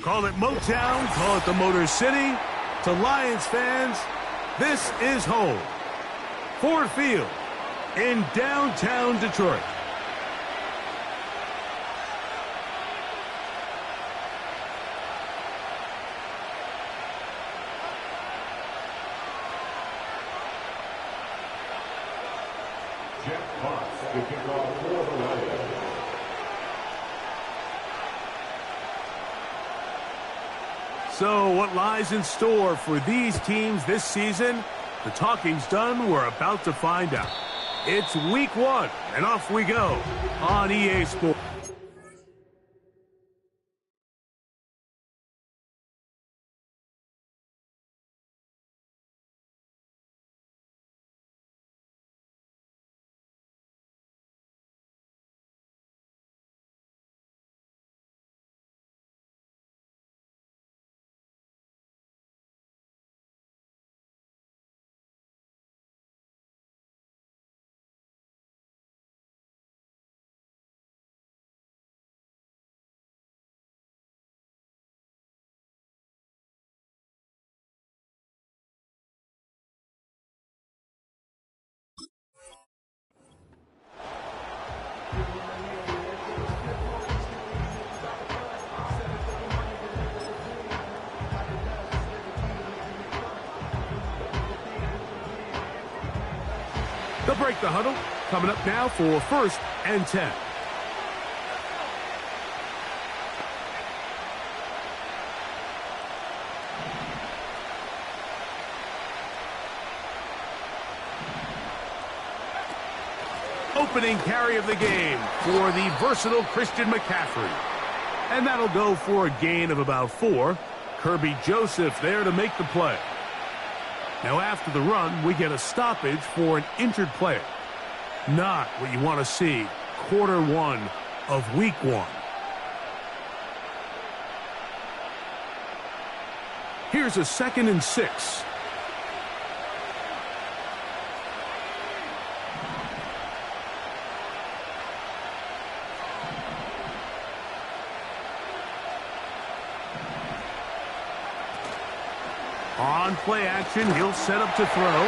Call it Motown, call it the Motor City. To Lions fans, this is home. Ford Field in downtown Detroit. So what lies in store for these teams this season? The talking's done. We're about to find out. It's week 1, and off we go on EA Sports. They'll break the huddle. Coming up now for 1st and 10. Opening carry of the game for the versatile Christian McCaffrey. And that'll go for a gain of about 4. Kirby Joseph there to make the play. Now after the run, we get a stoppage for an injured player. Not what you want to see quarter 1 of week 1. Here's a 2nd and 6. On play action, he'll set up to throw.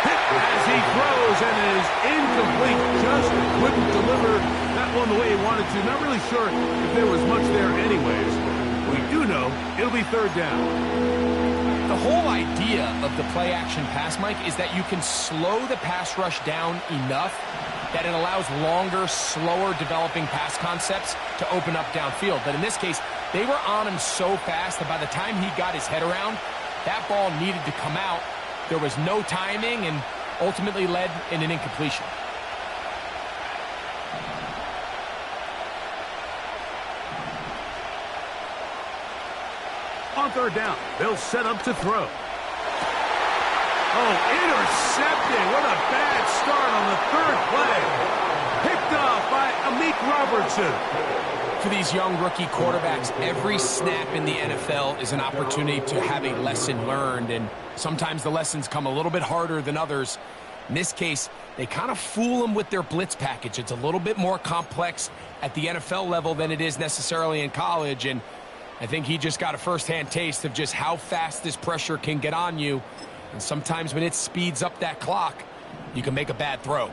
Hit as he throws, and it is incomplete. Just couldn't deliver that one the way he wanted to. Not really sure if there was much there anyways. We do know it'll be 3rd down. The whole idea of the play action pass, Mike, is that you can slow the pass rush down enough that it allows longer, slower developing pass concepts to open up downfield. But in this case, they were on him so fast that by the time he got his head around, that ball needed to come out. There was no timing and ultimately led in an incompletion. On 3rd down, they'll set up to throw. Oh, intercepted. What a bad start on the 3rd play. Picked off by Amik Robertson. For these young rookie quarterbacks, every snap in the NFL is an opportunity to have a lesson learned, and sometimes the lessons come a little bit harder than others. In this case, they kind of fool them with their blitz package. It's a little bit more complex at the NFL level than it is necessarily in college, and I think he just got a first-hand taste of just how fast this pressure can get on you, and sometimes when it speeds up that clock, you can make a bad throw.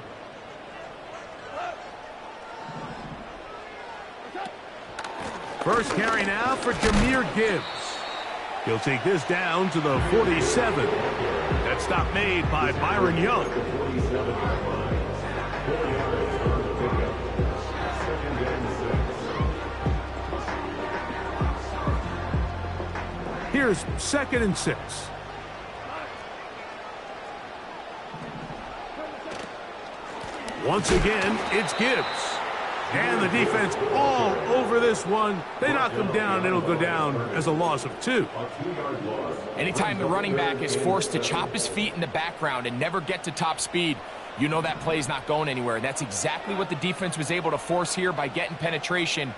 First carry now for Jahmyr Gibbs. He'll take this down to the 47. That stop made by Byron Young. Here's 2nd and 6. Once again, it's Gibbs. And the defense all over this one. They knock him down, it'll go down as a loss of 2. Anytime the running back is forced to chop his feet in the background and never get to top speed, you know that play's not going anywhere. That's exactly what the defense was able to force here by getting penetration.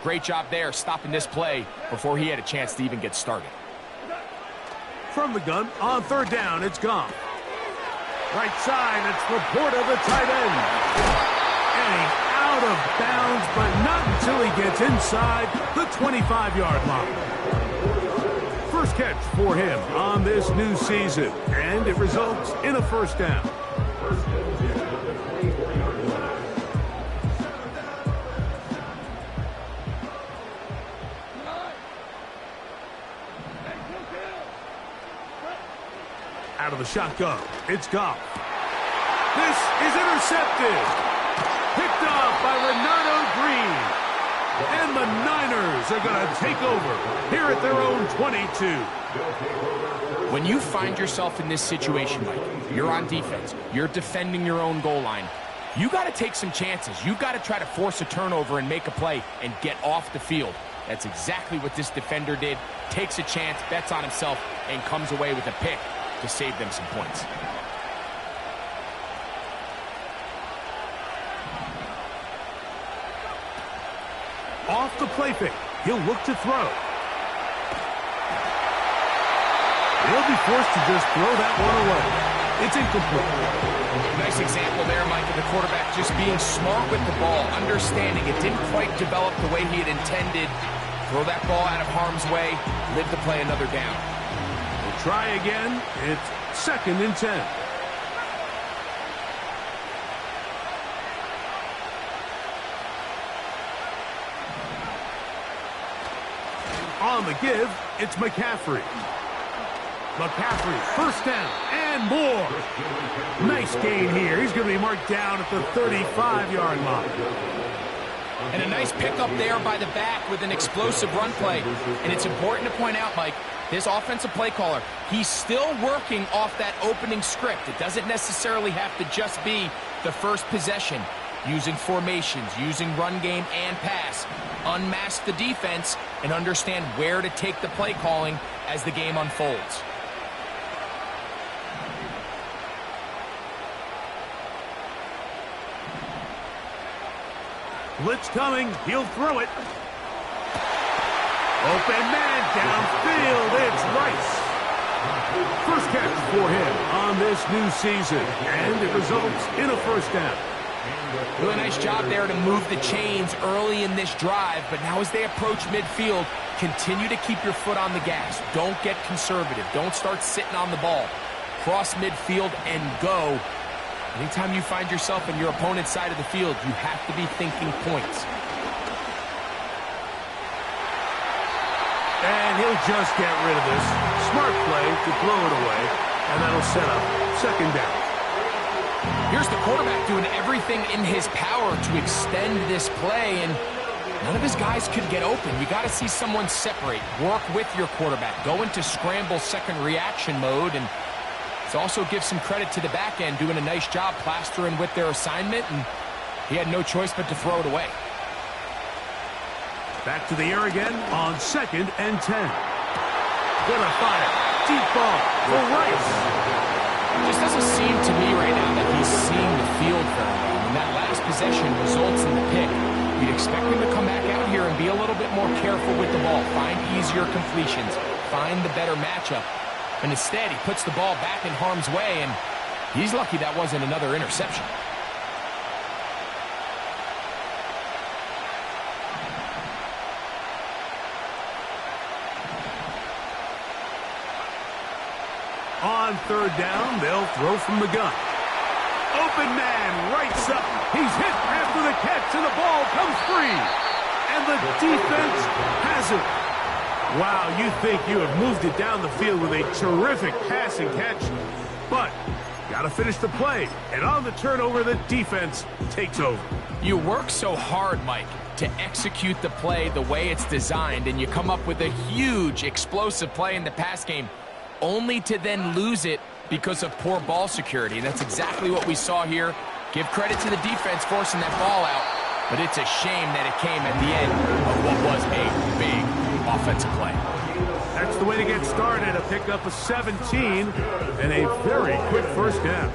Great job there, stopping this play before he had a chance to even get started. From the gun, on 3rd down, it's gone. Right side, it's Laporta, the tight end. And he's out of bounds, but not until he gets inside the 25-yard line. First catch for him on this new season, and it results in a first down. Out of the shotgun, it's Goff. This is intercepted. Picked up by Renato Green. And the Niners are going to take over here at their own 22. When you find yourself in this situation, Mike, you're on defense, you're defending your own goal line, you got to take some chances. You got to try to force a turnover and make a play and get off the field. That's exactly what this defender did. Takes a chance, bets on himself, and comes away with a pick to save them some points. Off the play fake. He'll look to throw. He'll be forced to just throw that one away. It's incomplete. Nice example there, Mike, of the quarterback just being smart with the ball, understanding it didn't quite develop the way he had intended. Throw that ball out of harm's way, live to play another down. We'll try again. It's 2nd and 10. On the give, it's McCaffrey. McCaffrey, first down and more. Nice gain here. He's going to be marked down at the 35-yard line. And a nice pickup there by the back with an explosive run play. And it's important to point out, Mike, this offensive play caller, he's still working off that opening script. It doesn't necessarily have to just be the first possession. Using formations, using run game and pass. Unmask the defense and understand where to take the play calling as the game unfolds. Blitz coming. He'll throw it. Open man downfield. It's Rice. First catch for him on this new season, and it results in a first down. Really nice job there to move the chains early in this drive, but now as they approach midfield, continue to keep your foot on the gas. Don't get conservative. Don't start sitting on the ball. Cross midfield and go. Anytime you find yourself in your opponent's side of the field, you have to be thinking points. And he'll just get rid of this. Smart play to throw it away, and that'll set up 2nd down. Here's the quarterback doing everything in his power to extend this play, and none of his guys could get open. You got to see someone separate, work with your quarterback, go into scramble second reaction mode, and let's also give some credit to the back end doing a nice job plastering with their assignment, and he had no choice but to throw it away. Back to the air again on 2nd and 10. Gonna fire. Deep ball for Rice. It just doesn't seem to me right now that he's seeing the field very well. When that last possession results in the pick, you'd expect him to come back out here and be a little bit more careful with the ball, find easier completions, find the better matchup. And instead, he puts the ball back in harm's way, and he's lucky that wasn't another interception. On 3rd down, they'll throw from the gun. Open man, rights up. He's hit after the catch, and the ball comes free. And the defense has it. Wow, you think you have moved it down the field with a terrific pass and catch. But got to finish the play. And on the turnover, the defense takes over. You work so hard, Mike, to execute the play the way it's designed, and you come up with a huge explosive play in the pass game, only to then lose it because of poor ball security. And that's exactly what we saw here. Give credit to the defense forcing that ball out, but it's a shame that it came at the end of what was a big offensive play. That's the way to get started. A pickup of 17 and a very quick first down.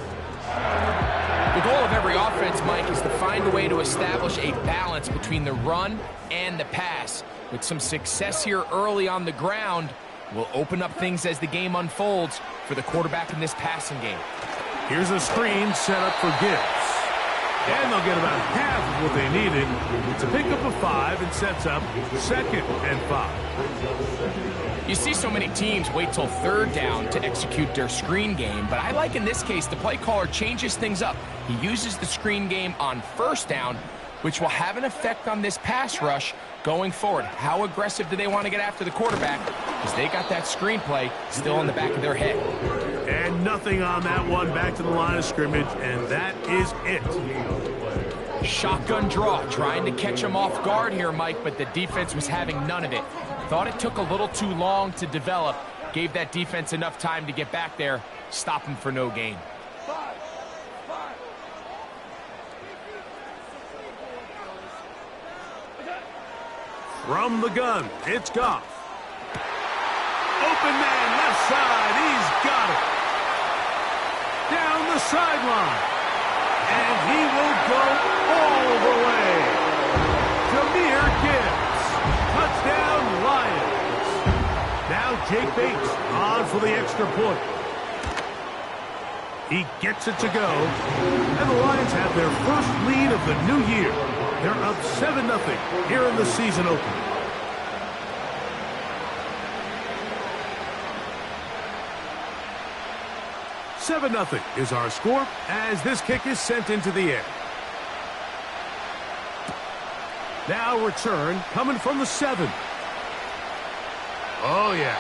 The goal of every offense, Mike, is to find a way to establish a balance between the run and the pass. With some success here early on the ground, will open up things as the game unfolds for the quarterback in this passing game. Here's a screen set up for Gibbs. And they'll get about half of what they needed. It's a pickup of 5 and sets up 2nd and 5. You see so many teams wait till third down to execute their screen game, but I like in this case the play caller changes things up. He uses the screen game on first down, which will have an effect on this pass rush going forward. How aggressive do they want to get after the quarterback? Because they got that screen play still in the back of their head. And nothing on that one, back to the line of scrimmage, and that is it. Shotgun draw, trying to catch him off guard here, Mike, but the defense was having none of it. Thought it took a little too long to develop, gave that defense enough time to get back there, stop him for no gain. From the gun, it's Goff. Open man, left side, he's got it. Down the sideline. And he will go all the way. Jahmyr Gibbs. Touchdown, Lions. Now Jake Bates on for the extra point. He gets it to go. And the Lions have their first lead of the new year. They're up 7-0 here in the season opener. $7-0 is our score as this kick is sent into the air. Now return coming from the 7. Oh, yeah.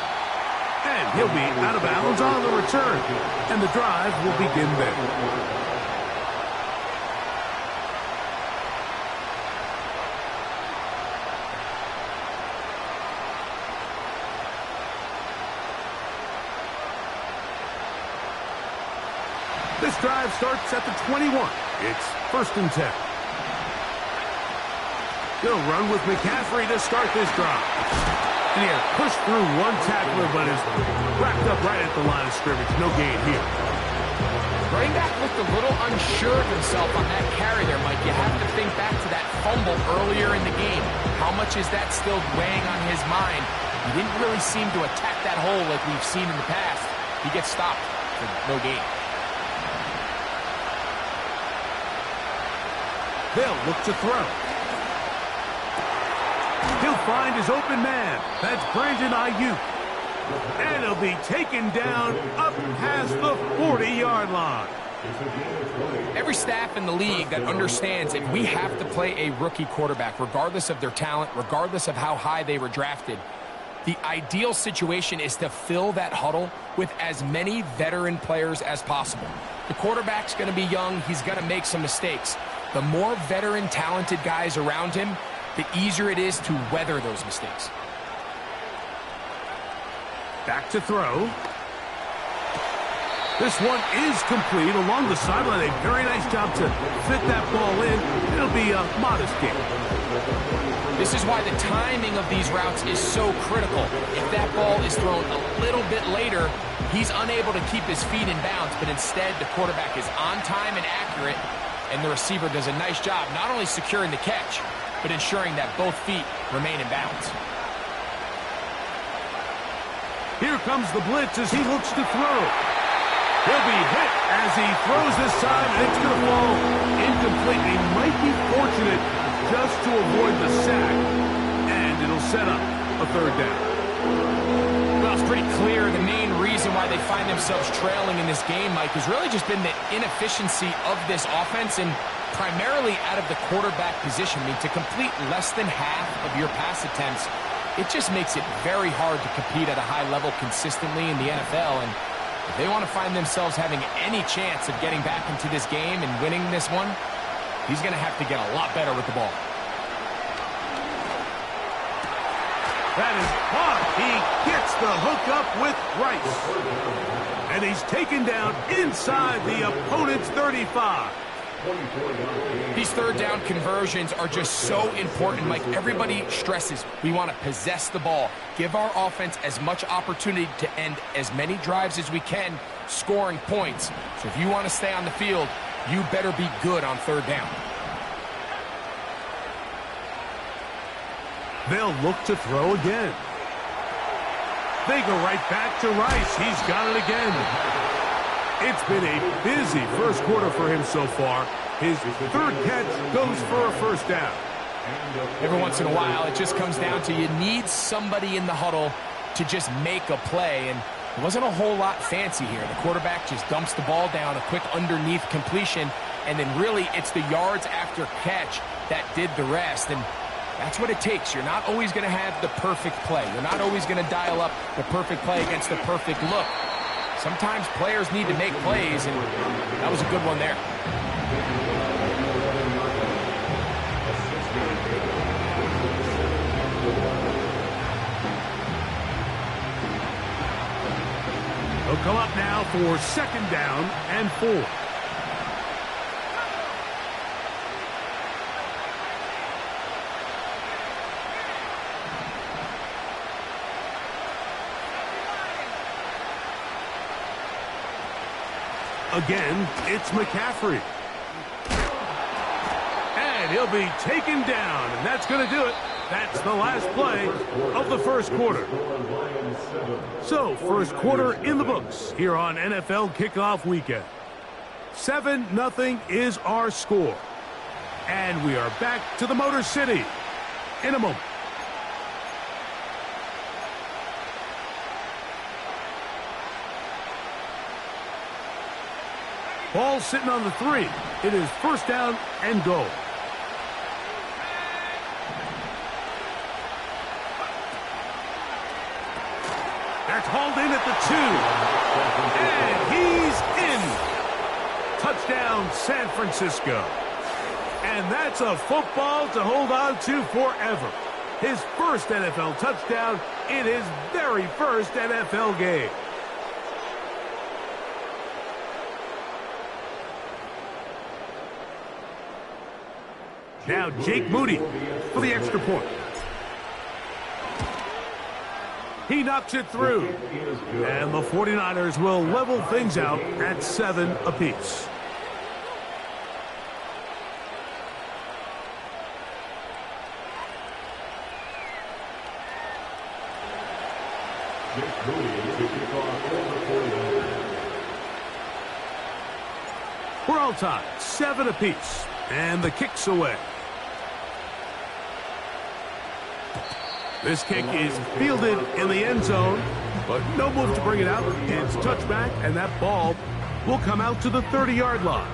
And he'll be out of bounds on the return. And the drive will begin there. This drive starts at the 21. It's 1st and 10. He'll run with McCaffrey to start this drive. And he had pushed through one tackler, but is wrapped up right at the line of scrimmage. No gain here. Running back looked a little unsure of himself on that carry there, Mike. You have to think back to that fumble earlier in the game. How much is that still weighing on his mind? He didn't really seem to attack that hole like we've seen in the past. He gets stopped for no gain. They'll look to throw. He'll find his open man. That's Brandon Ayuk. And he'll be taken down up past the 40-yard line. Every staff in the league that understands if we have to play a rookie quarterback, regardless of their talent, regardless of how high they were drafted, the ideal situation is to fill that huddle with as many veteran players as possible. The quarterback's going to be young. He's going to make some mistakes. The more veteran, talented guys around him, the easier it is to weather those mistakes. Back to throw. This one is complete along the sideline. A very nice job to fit that ball in. It'll be a modest gain. This is why the timing of these routes is so critical. If that ball is thrown a little bit later, he's unable to keep his feet in bounds, but instead the quarterback is on time and accurate, and the receiver does a nice job not only securing the catch, but ensuring that both feet remain in bounds. Here comes the blitz as he looks to throw. He'll be hit as he throws this time, and it's going to fall incomplete. He might be fortunate just to avoid the sack, and it'll set up a 3rd down. Well, it's pretty clear the main reason why they find themselves trailing in this game, Mike, has really just been the inefficiency of this offense and primarily out of the quarterback position. I mean, to complete less than half of your pass attempts, it just makes it very hard to compete at a high level consistently in the NFL. And if they want to find themselves having any chance of getting back into this game and winning this one, he's going to have to get a lot better with the ball. That is caught. He gets the hook up with Rice. And he's taken down inside the opponent's 35. These 3rd down conversions are just so important, Mike. Everybody stresses we want to possess the ball, give our offense as much opportunity to end as many drives as we can, scoring points. So if you want to stay on the field, you better be good on 3rd down. They'll look to throw again. They go right back to Rice. He's got it again. It's been a busy first quarter for him so far. His 3rd catch goes for a 1st down. Every once in a while, it just comes down to you need somebody in the huddle to just make a play, and it wasn't a whole lot fancy here. The quarterback just dumps the ball down, a quick underneath completion, and then really it's the yards after catch that did the rest. And that's what it takes. You're not always going to have the perfect play. You're not always going to dial up the perfect play against the perfect look. Sometimes players need to make plays, and that was a good one there. He'll come up now for 2nd down and 4. Again, it's McCaffrey. And he'll be taken down, and that's going to do it. That's the last play of the first quarter. So, first quarter in the books here on NFL Kickoff Weekend. 7-0 is our score. And we are back to the Motor City in a moment. Ball sitting on the 3. It is 1st down and goal. That's hauled in at the 2. And he's in. Touchdown, San Francisco. And that's a football to hold on to forever. His first NFL touchdown in his very first NFL game. Now Jake Moody for the extra point. He knocks it through. And the 49ers will level things out at 7 apiece. We're all tied, 7 apiece. And the kick's away. This kick is fielded in the end zone, but no move to bring it out. It's touchback, and that ball will come out to the 30-yard line.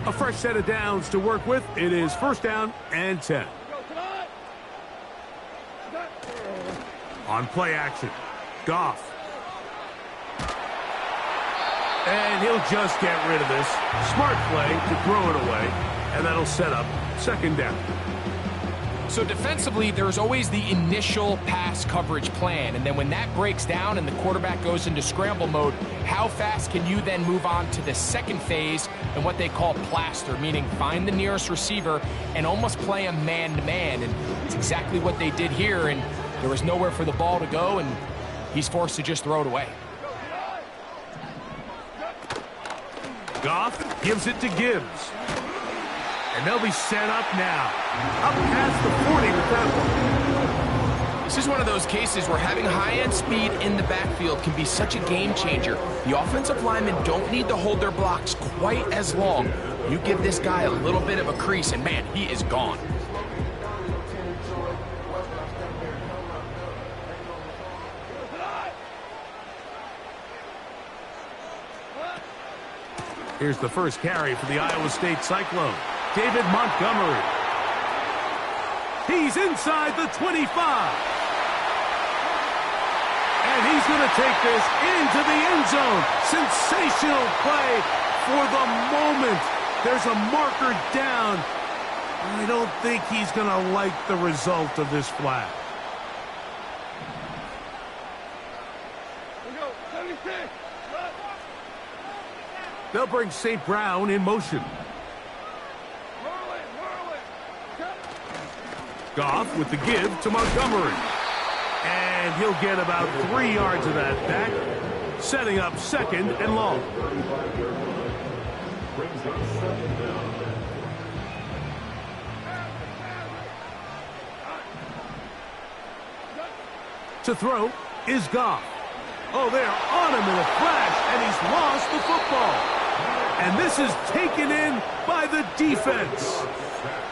A fresh set of downs to work with. It is 1st down and 10. On play action, Goff. And he'll just get rid of this. Smart play to throw it away, and that'll set up 2nd down. So defensively, there's always the initial pass coverage plan, and then when that breaks down and the quarterback goes into scramble mode, how fast can you then move on to the second phase and what they call plaster, meaning find the nearest receiver and almost play a man-to-man, and it's exactly what they did here, and there was nowhere for the ball to go, and he's forced to just throw it away. Goff gives it to Gibbs. And they'll be set up now. Up past the 40 with that one. This is one of those cases where having high-end speed in the backfield can be such a game changer. The offensive linemen don't need to hold their blocks quite as long. You give this guy a little bit of a crease, and man, he is gone. Here's the first carry for the Iowa State Cyclone. David Montgomery. He's inside the 25. And he's going to take this into the end zone. Sensational play for the moment. There's a marker down. I don't think he's going to like the result of this flag. They'll bring St. Brown in motion. Goff with the give to Montgomery. And he'll get about 3 yards of that back, setting up 2nd and long. To throw is Goff. Oh, they're on him in a flash, and he's lost the football. And this is taken in by the defense.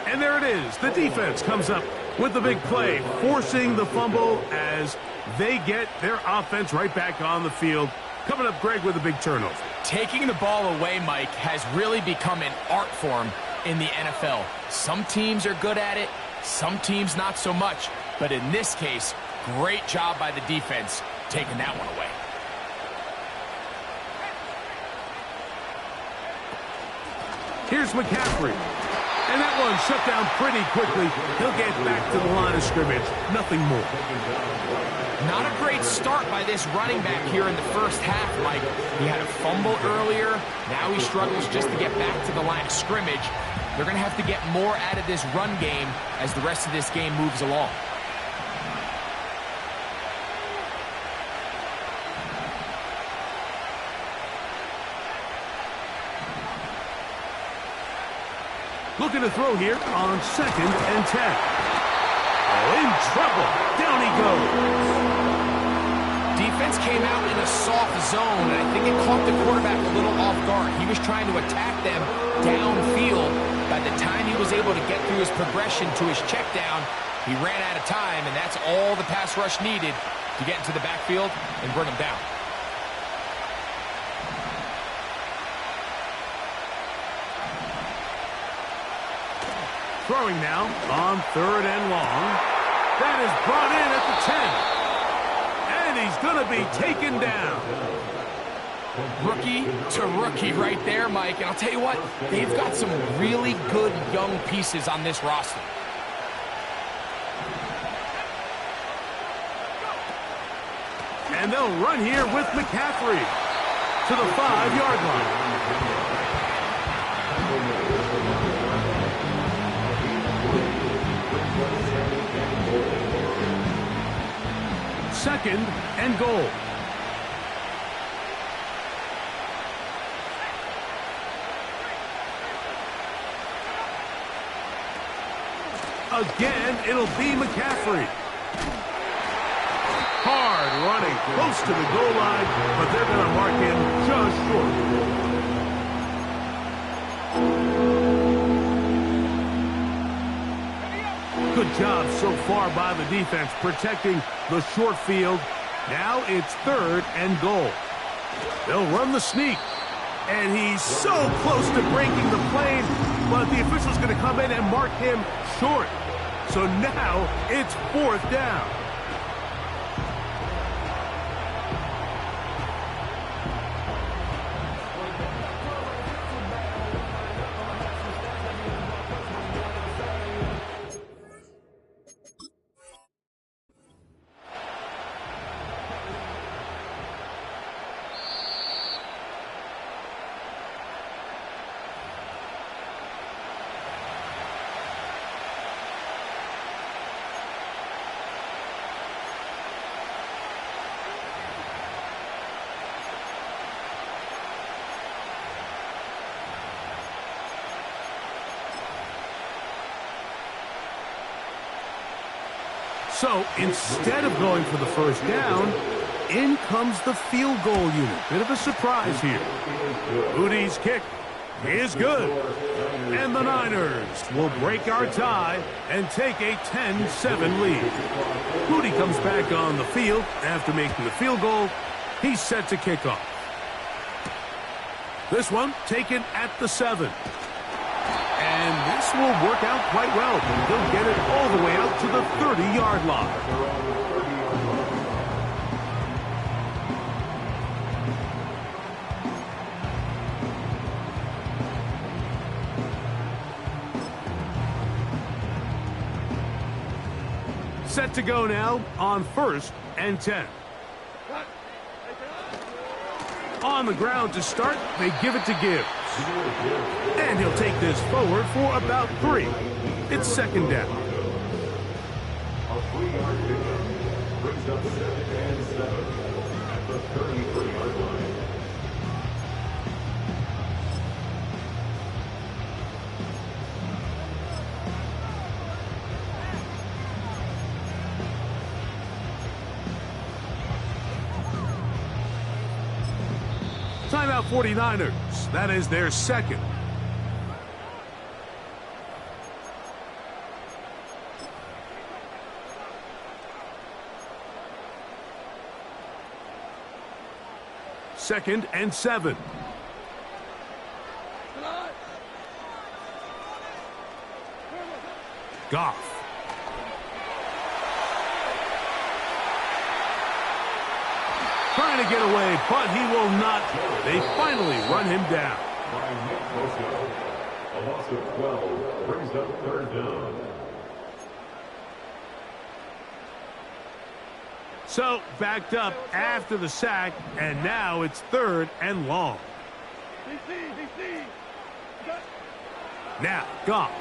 And there it is. The defense comes up with the big play, forcing the fumble as they get their offense right back on the field. Coming up, Greg, with a big turnover. Taking the ball away, Mike, has really become an art form in the NFL. Some teams are good at it, some teams not so much. But in this case, great job by the defense taking that one away. Here's McCaffrey. And that one shut down pretty quickly. He'll get back to the line of scrimmage. Nothing more. Not a great start by this running back here in the first half, Mike. He had a fumble earlier. Now he struggles just to get back to the line of scrimmage. They're going to have to get more out of this run game as the rest of this game moves along. Looking to throw here on 2nd and 10. Oh, in trouble. Down he goes. Defense came out in a soft zone, and I think it caught the quarterback a little off guard. He was trying to attack them downfield. By the time he was able to get through his progression to his check down, he ran out of time, and that's all the pass rush needed to get into the backfield and bring him down. Throwing now on 3rd and long. That is brought in at the 10. And he's going to be taken down. Rookie to rookie right there, Mike. And I'll tell you what, they've got some really good young pieces on this roster. And they'll run here with McCaffrey to the 5-yard line. Second and goal. Again, it'll be McCaffrey. Hard running, close to the goal line, but they're going to mark him just short. Good job so far by the defense protecting the short field. Now it's 3rd and goal. They'll run the sneak. And he's so close to breaking the plane, but the official's going to come in and mark him short. So now it's 4th down. So instead of going for the first down, in comes the field goal unit. Bit of a surprise here. Moody's kick is good. And the Niners will break our tie and take a 10-7 lead. Moody comes back on the field after making the field goal. He's set to kick off. This one taken at the 7. And this will work out quite well. They'll get it all the way out to the 30-yard line. Set to go now on 1st and 10. On the ground to start, they give it to Gibbs. And he'll take this forward for about 3. It's 2nd down. A 3-yard pickup brings up 2nd and 7 at the 33-yard line. Timeout 49ers. That is their second. Second and 7. Goff. Trying to get away, but he will not. They finally run him down. A loss of 12 brings up third down. So, backed up after the sack, and now it's third and long. Now, Goff.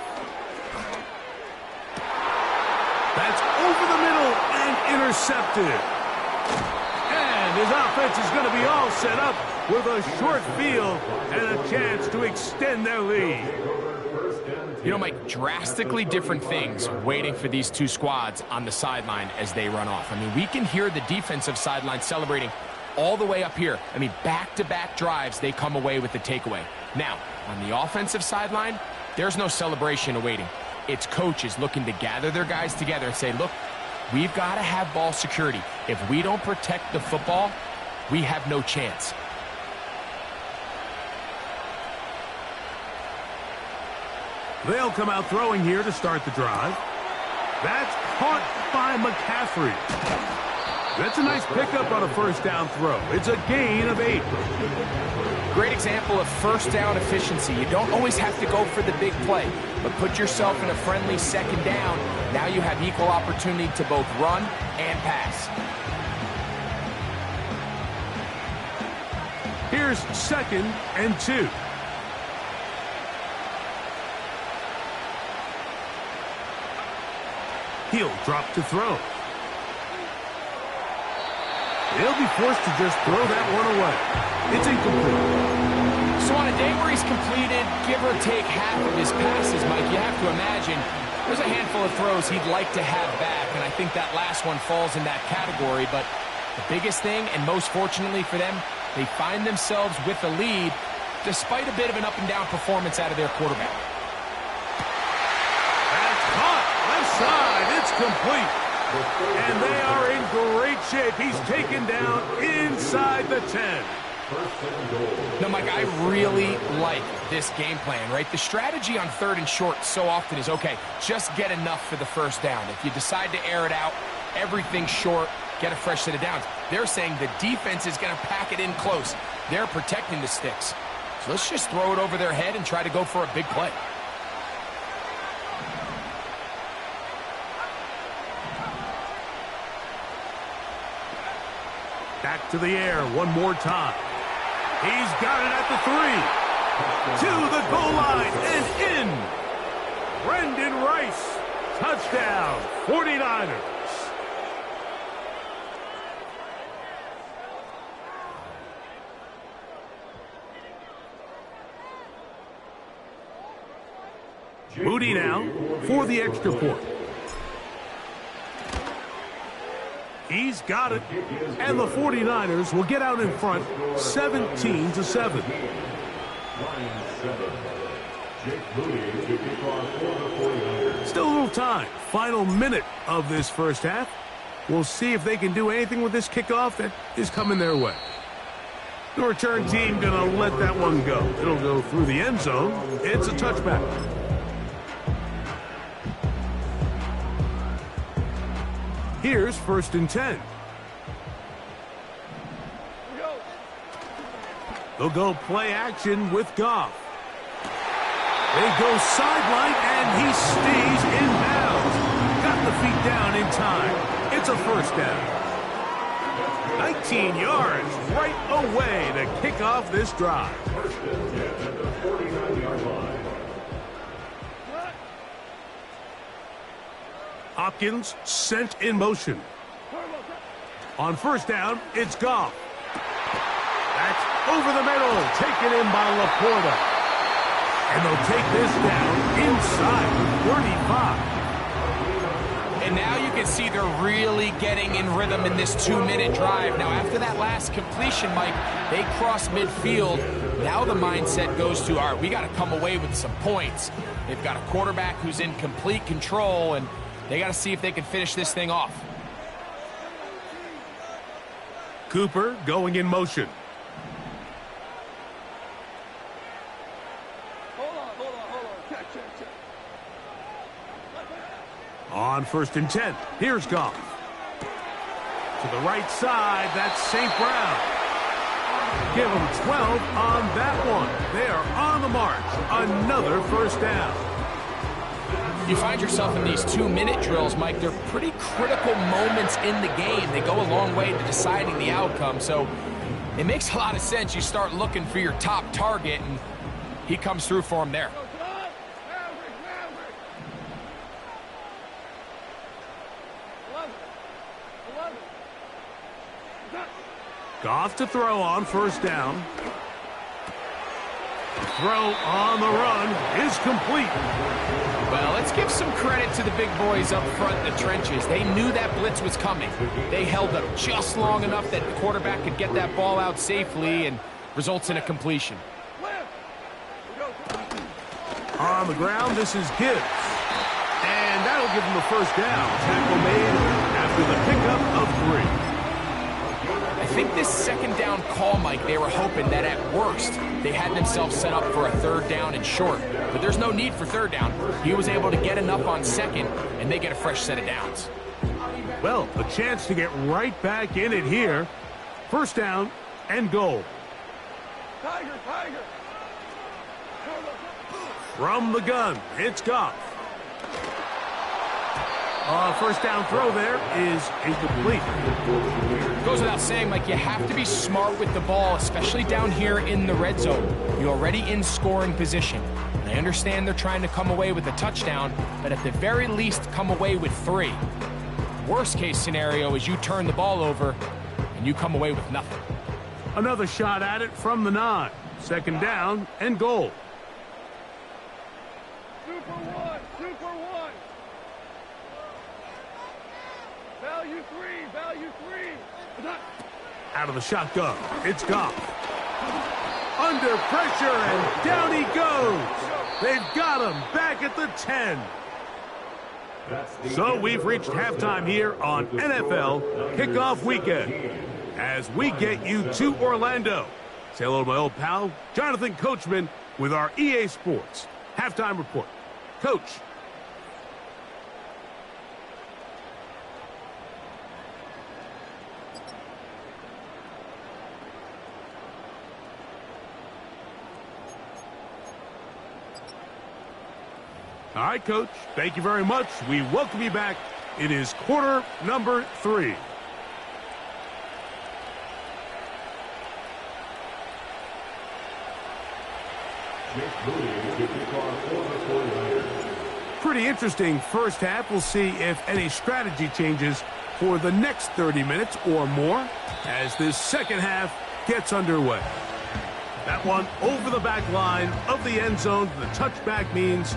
That's over the middle and intercepted. And his offense is going to be all set up with a short field and a chance to extend their lead. You know, Mike, drastically different things waiting for these two squads on the sideline as they run off. I mean, we can hear the defensive sideline celebrating all the way up here. I mean, back-to-back drives, they come away with the takeaway. Now, on the offensive sideline, there's no celebration awaiting. It's coaches looking to gather their guys together and say, look, we've got to have ball security. If we don't protect the football, we have no chance. They'll come out throwing here to start the drive. That's caught by McCaffrey. That's a nice pickup on a first down throw. It's a gain of 8. Great example of first down efficiency. You don't always have to go for the big play, but put yourself in a friendly second down. Now you have equal opportunity to both run and pass. Here's second and 2. He'll drop to throw. He'll be forced to just throw that one away. It's incomplete. So on a day where he's completed, give or take half of his passes, Mike, you have to imagine there's a handful of throws he'd like to have back, and I think that last one falls in that category. But the biggest thing, and most fortunately for them, they find themselves with a lead despite a bit of an up-and-down performance out of their quarterback. That's caught. Left side. It's complete. And they are in great shape. He's taken down inside the 10. Now, Mike, I really like this game plan, right? The strategy on third and short so often is, okay, just get enough for the first down. If you decide to air it out, everything short, get a fresh set of downs. They're saying the defense is going to pack it in close. They're protecting the sticks. So let's just throw it over their head and try to go for a big play. Back to the air one more time. He's got it at the 3. To the goal line and in. Brendan Rice. Touchdown, 49ers. Moody now for the extra point. He's got it, and the 49ers will get out in front 17-7. Still a little time. Final minute of this first half. We'll see if they can do anything with this kickoff that is coming their way. The return team going to let that one go. It'll go through the end zone. It's a touchback. Here's first and 10. They'll go play action with Goff. They go sideline, and he stays in bounds. Got the feet down in time. It's a first down. 19 yards right away to kick off this drive. Hopkins sent in motion. On first down, it's Goff. That's over the middle, taken in by Laporta. And they'll take this down inside the 35. And now you can see they're really getting in rhythm in this 2-minute drive. Now, after that last completion, Mike, they cross midfield. Now the mindset goes to, all right, we got to come away with some points. They've got a quarterback who's in complete control, and they got to see if they can finish this thing off. Cooper going in motion. On 1st and 10, here's Goff. To the right side, that's St. Brown. Give them 12 on that one. They are on the march. Another 1st down. You find yourself in these 2-minute drills, Mike. They're pretty critical moments in the game. They go a long way to deciding the outcome. So it makes a lot of sense. You start looking for your top target, and he comes through for him there. Goff to throw on 1st down. Throw on the run is complete. Well, let's give some credit to the big boys up front in the trenches. They knew that blitz was coming. They held up just long enough that the quarterback could get that ball out safely, and results in a completion. On the ground, this is Gibbs. And that'll give him a 1st down. Tackle made after the pickup of 3. I think this 2nd down call, Mike, they were hoping that at worst they had themselves set up for a 3rd down and short. But there's no need for 3rd down. He was able to get enough on 2nd, and they get a fresh set of downs. Well, a chance to get right back in it here. 1st down and goal. Tiger. From the gun, it's Goff. 1st down throw there is incomplete. Goes without saying, Mike, you have to be smart with the ball, especially down here in the red zone. You're already in scoring position. And I understand they're trying to come away with a touchdown, but at the very least, come away with 3. Worst case scenario is you turn the ball over and you come away with nothing. Another shot at it from the 9. 2nd down and goal. Super one. Value three. Out of the shotgun, it's Goff. Under pressure, and down he goes. They've got him back at the 10. So we've reached halftime here on NFL Kickoff Weekend. As we get you to Orlando. Say hello to my old pal, Jonathan Coachman, with our EA Sports Halftime Report. Coach. All right, Coach. Thank you very much. We welcome you back. It is quarter number 3. Pretty interesting 1st half. We'll see if any strategy changes for the next 30 minutes or more as this 2nd half gets underway. That one over the back line of the end zone. The touchback means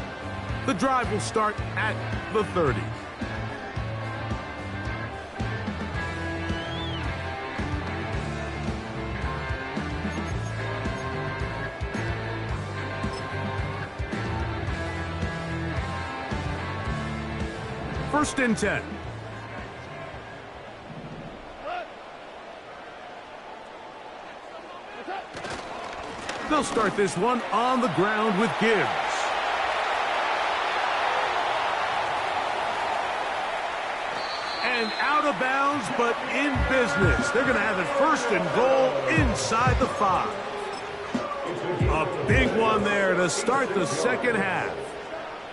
the drive will start at the 30. First and 10. They'll start this one on the ground with Gibbs. And out of bounds, but in business. They're going to have it 1st and goal inside the 5. A big one there to start the 2nd half.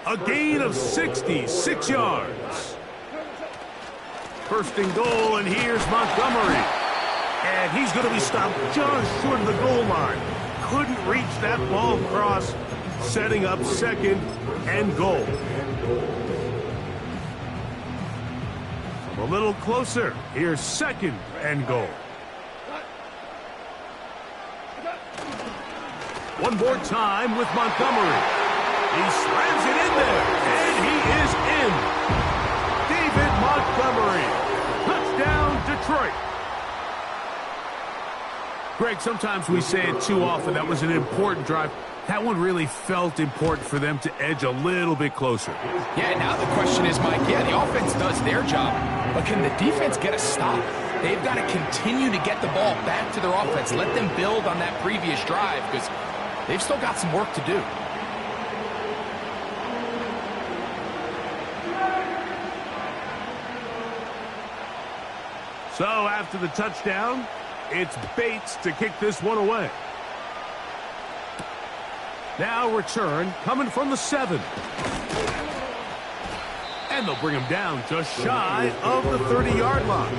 A gain of 66 yards. 1st and goal, and here's Montgomery. And he's going to be stopped just short of the goal line. Couldn't reach that ball across, setting up 2nd and goal. A little closer. Here's 2nd and goal. One more time with Montgomery. He slams it in there, and he is in. David Montgomery Detroit. Greg, sometimes we say it too often. That was an important drive. That one really felt important for them to edge a little bit closer. Yeah, now the question is, Mike, yeah, the offense does their job, but can the defense get a stop? They've got to continue to get the ball back to their offense. Let them build on that previous drive because they've still got some work to do. So after the touchdown, it's Bates to kick this one away. Now return coming from the 7. And they'll bring him down just shy of the 30-yard line.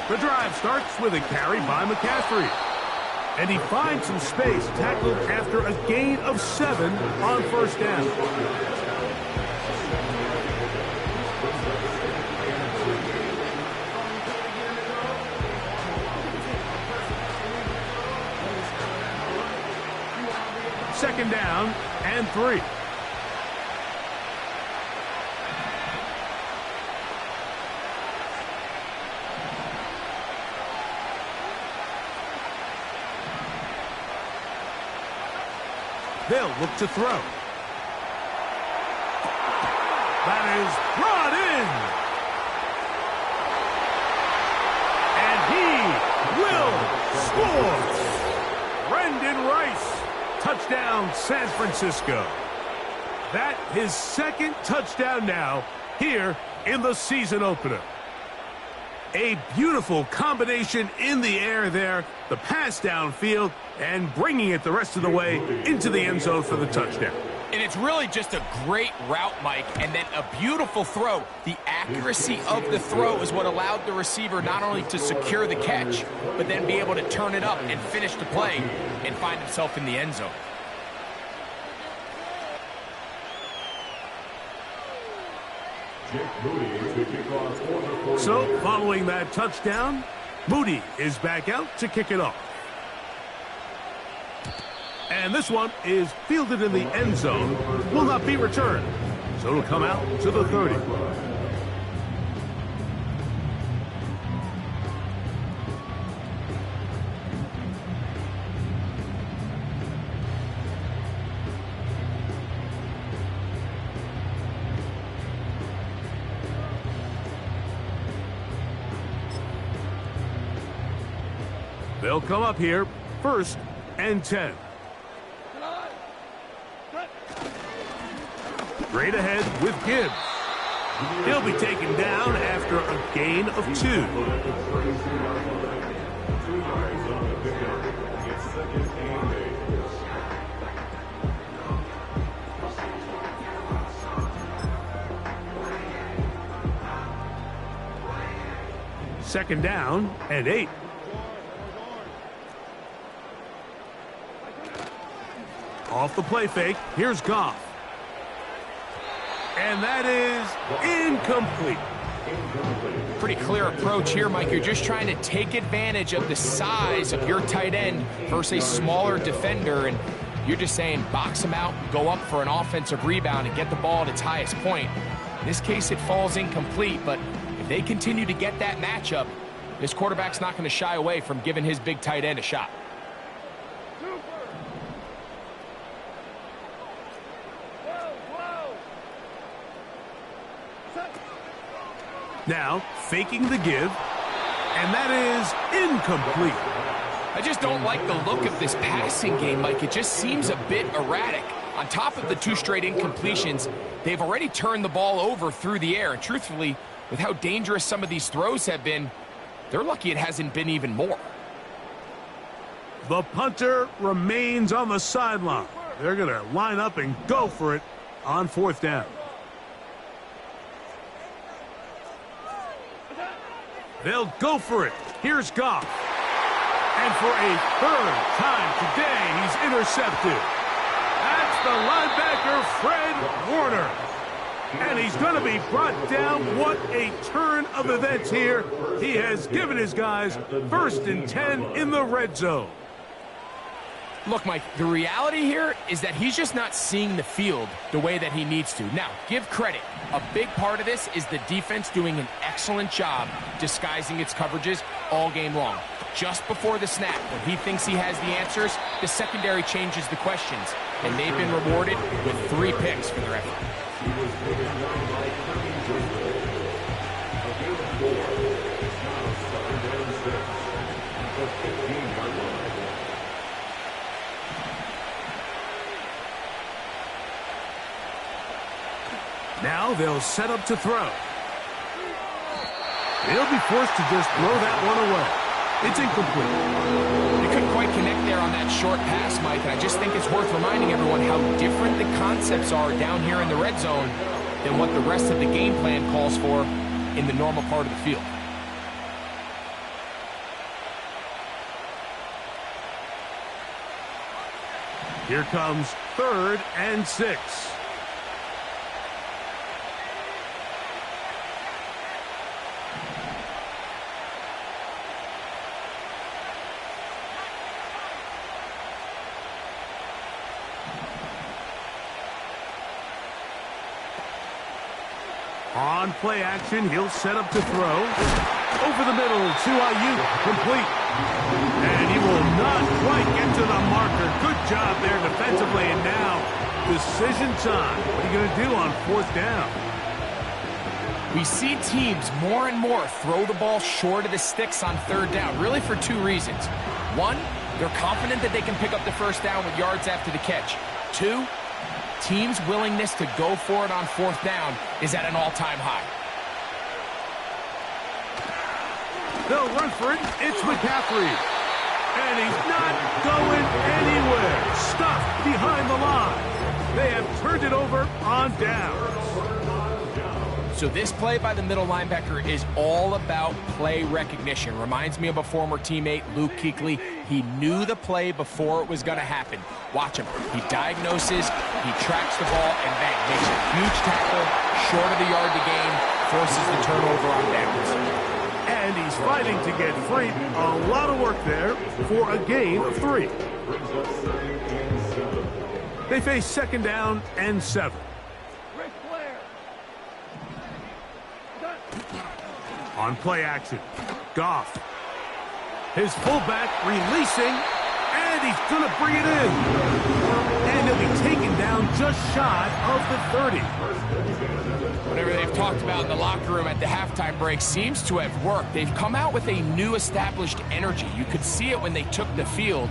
The drive starts with a carry by McCaffrey. And he finds some space, tackled after a gain of 7 on first down. Second down and 3. They'll look to throw. That is brought in. And he will score. Brendan Rice. Touchdown, San Francisco. That his second touchdown now here in the season opener. A beautiful combination in the air there, the pass downfield, and bringing it the rest of the way into the end zone for the touchdown. And it's really just a great route, Mike, and then a beautiful throw. The accuracy of the throw is what allowed the receiver not only to secure the catch, but then be able to turn it up and finish the play and find himself in the end zone. So, following that touchdown, Moody is back out to kick it off. And this one is fielded in the end zone, will not be returned. So it'll come out to the 30. They'll come up here, 1st and 10. Straight ahead with Gibbs. He'll be taken down after a gain of 2. 2 yards on the pickup. It's 2nd and 8. Second down and 8. Off the play fake, here's Goff. And that is incomplete. Pretty clear approach here, Mike. You're just trying to take advantage of the size of your tight end versus a smaller defender, and you're just saying box him out, go up for an offensive rebound, and get the ball at its highest point. In this case, it falls incomplete, but if they continue to get that matchup, this quarterback's not going to shy away from giving his big tight end a shot. Now, faking the give, and that is incomplete. I just don't like the look of this passing game, Mike. It just seems a bit erratic. On top of the 2 straight incompletions, they've already turned the ball over through the air. And truthfully, with how dangerous some of these throws have been, they're lucky it hasn't been even more. The punter remains on the sideline. They're going to line up and go for it on 4th down. They'll go for it. Here's Goff. And for a 3rd time today, he's intercepted. That's the linebacker, Fred Warner. And he's going to be brought down. What a turn of events here. He has given his guys 1st and 10 in the red zone. Look, Mike, the reality here is that he's just not seeing the field the way that he needs to. Now, give credit. A big part of this is the defense doing an excellent job disguising its coverages all game long. Just before the snap, when he thinks he has the answers, the secondary changes the questions, and they've been rewarded with 3 picks for their effort. He was taken down by Kirby Joseph. A gain of 4. It's now 2nd and 6 at the 15-yard line. Now they'll set up to throw. They'll be forced to just throw that one away. It's incomplete. They couldn't quite connect there on that short pass, Mike, and I just think it's worth reminding everyone how different the concepts are down here in the red zone than what the rest of the game plan calls for in the normal part of the field. Here comes 3rd and 6. On play action, he'll set up to throw. Over the middle to Ayuk, complete. And he will not quite get to the marker. Good job there defensively, and now decision time. What are you going to do on 4th down? We see teams more and more throw the ball short of the sticks on 3rd down, really for 2 reasons. 1, they're confident that they can pick up the 1st down with yards after the catch. 2, teams' willingness to go for it on 4th down is at an all-time high. They'll run for it. It's McCaffrey. And he's not going anywhere. Stuffed behind the line. They have turned it over on downs. So this play by the middle linebacker is all about play recognition. Reminds me of a former teammate, Luke Kuechly. He knew the play before it was going to happen. Watch him. He diagnoses, he tracks the ball, and bang, makes a huge tackle, short of the yard to gain, forces the turnover on downs. And he's fighting to get free. A lot of work there for a gain of 3. They face 2nd down and 7. On play action, Goff. His fullback releasing, and he's going to bring it in. And he'll be taken down just shy of the 30. Whatever they've talked about in the locker room at the halftime break seems to have worked. They've come out with a new established energy. You could see it when they took the field.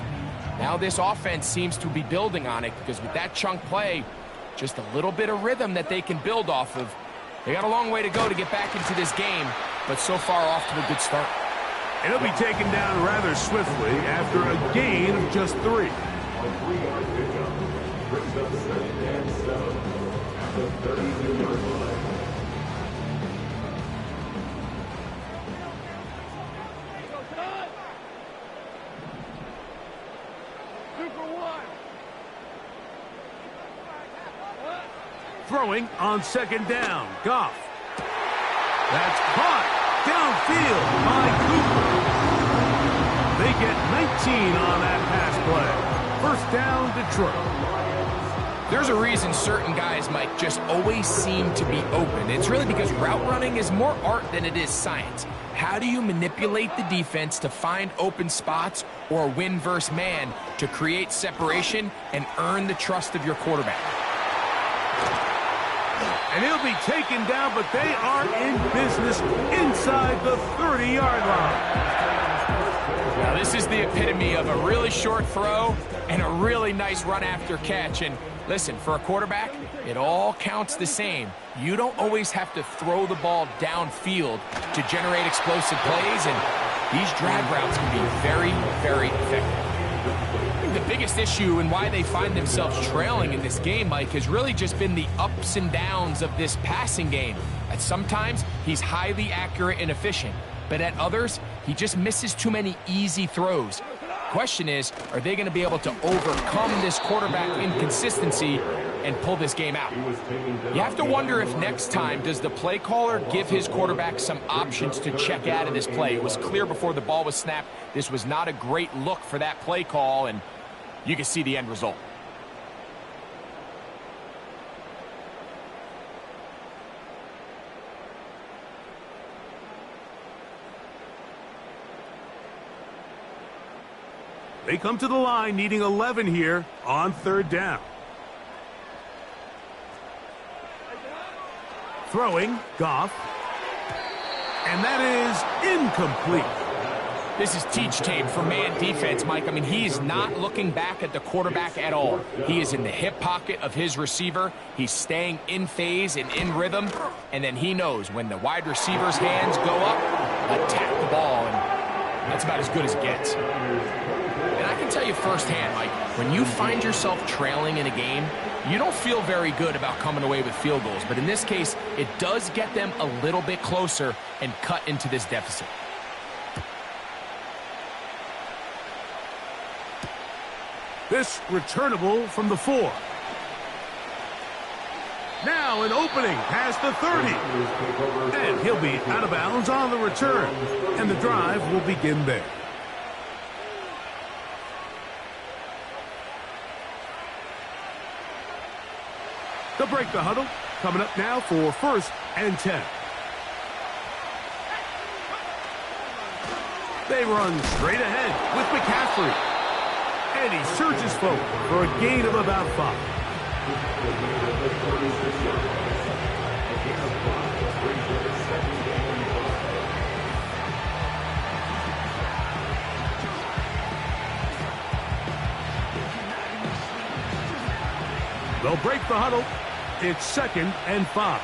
Now this offense seems to be building on it because with that chunk play, just a little bit of rhythm that they can build off of. They got a long way to go to get back into this game, but so far off to a good start. And he'll be taken down rather swiftly after a gain of just 3. A 3-yard pickup brings up 2nd and 7 at the 32-yard line. Throwing on 2nd down, Goff. That's caught downfield by Cooper. They get 19 on that pass play. 1st down, Detroit. There's a reason certain guys, Mike, just always seem to be open. It's really because route running is more art than it is science. How do you manipulate the defense to find open spots or win versus man to create separation and earn the trust of your quarterback? And he'll be taken down, but they are in business inside the 30-yard line. Now, this is the epitome of a really short throw and a really nice run after catch. And listen, for a quarterback, it all counts the same. You don't always have to throw the ball downfield to generate explosive plays, and these drag routes can be very, very effective. The biggest issue and why they find themselves trailing in this game, Mike, has really just been the ups and downs of this passing game. At sometimes, he's highly accurate and efficient, but at others, he just misses too many easy throws. Question is, are they going to be able to overcome this quarterback inconsistency and pull this game out? You have to wonder if next time, does the play caller give his quarterback some options to check out of this play? It was clear before the ball was snapped, this was not a great look for that play call, and you can see the end result. They come to the line needing 11 here on 3rd down. Throwing, Goff. And that is incomplete. This is teach tape for man defense, Mike. I mean, he is not looking back at the quarterback at all. He is in the hip pocket of his receiver. He's staying in phase and in rhythm. And then he knows when the wide receiver's hands go up, attack the ball. And that's about as good as it gets. And I can tell you firsthand, Mike, when you find yourself trailing in a game, you don't feel very good about coming away with field goals. But in this case, it does get them a little bit closer and cut into this deficit. This returnable from the 4. Now an opening past the 30. And he'll be out of bounds on the return. And the drive will begin there. They'll break the huddle. Coming up now for 1st and 10. They run straight ahead with McCaffrey. And he surges forward for a gain of about 5. They'll break the huddle. It's 2nd and 5.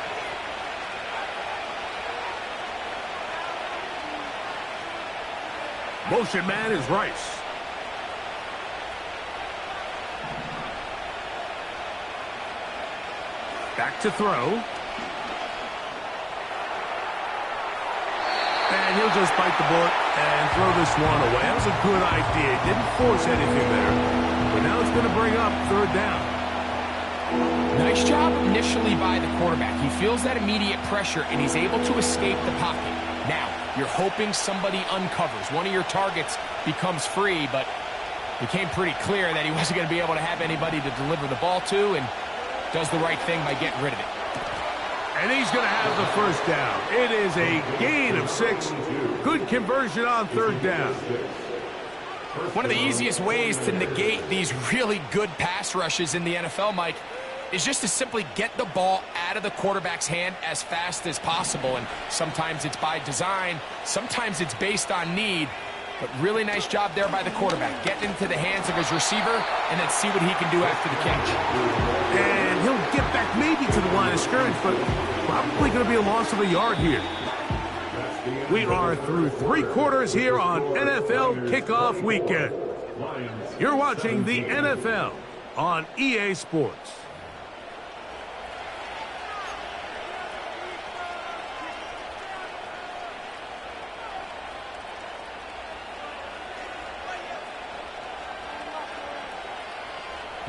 Motion man is Rice. Back to throw. And he'll just bite the bullet and throw this one away. That was a good idea. Didn't force anything there. But now it's going to bring up 3rd down. Nice job initially by the quarterback. He feels that immediate pressure, and he's able to escape the pocket. Now, you're hoping somebody uncovers. One of your targets becomes free, but it became pretty clear that he wasn't going to be able to have anybody to deliver the ball to, and does the right thing by getting rid of it. And he's going to have the 1st down. It is a gain of 6. Good conversion on 3rd down. One of the easiest ways to negate these really good pass rushes in the NFL, Mike, is just to simply get the ball out of the quarterback's hand as fast as possible. And sometimes it's by design, sometimes it's based on need. But really nice job there by the quarterback. Getting into the hands of his receiver and then see what he can do after the catch. And he'll get back maybe to the line of scrimmage, but probably going to be a loss of a yard here. We are through 3 quarters here on NFL Kickoff Weekend. You're watching the NFL on EA Sports.